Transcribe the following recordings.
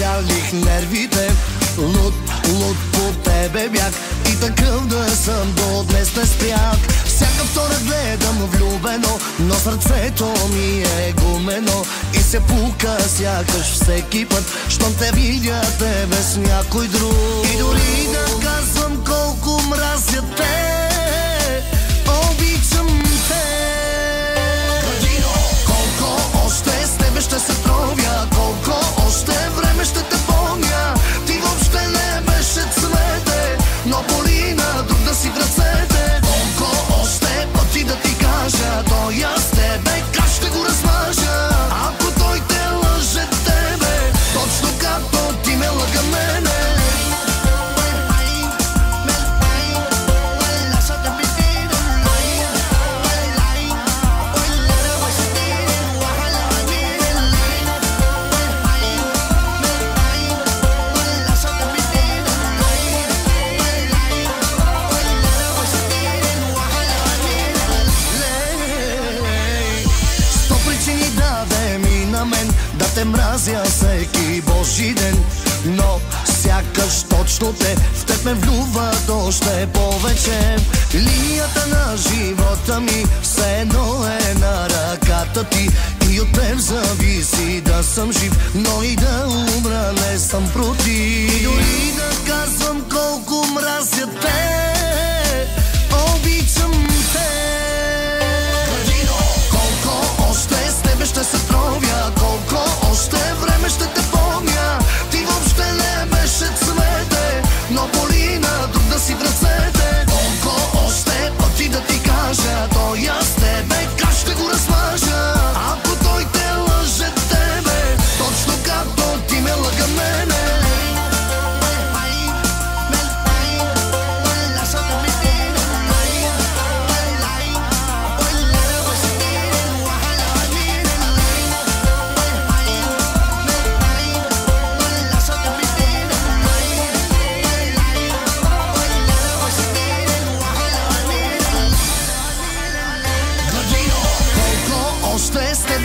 спечалих нервите. Луд по тебе бях и такъв да съм до днес не спрях. Всяка втора гледам влюбено, но сърцето ми е гумено и се пука сякаш всеки път, щом те видя тебе с някой друг. И дори да казвам колко мразя те, обичам те. Колко още с тебе ще се тровя, колко още време ще те помня. Ти въобще не беше цвете, но боли на друг да си в ръцете. Колко още пъти да ти кажа, той аз тебе как ще го размажа. Ако той те лъже тебе, точно както ти ме лъга мене. Да те мразя всеки божи ден, но сякаш точно те в теб ме влюват още повече. Линията на живота ми все едно е на ръката ти и от теб зависи да съм жив, но и да умра не съм против. И дори да казвам колко мразя те, обичам те. Колко още с тебе ще се тровя, колко още време ще те помня. Ти въобще не беше цвете, но боли на друг да си в ръцете. Колко още пъти да ти кажа, той аз тебе как ще го размажа. Ако той те лъже тебе, точно както ти ме лъга мене.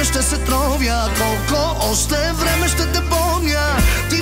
Ще се тровя, колко още време ще те помня. Ти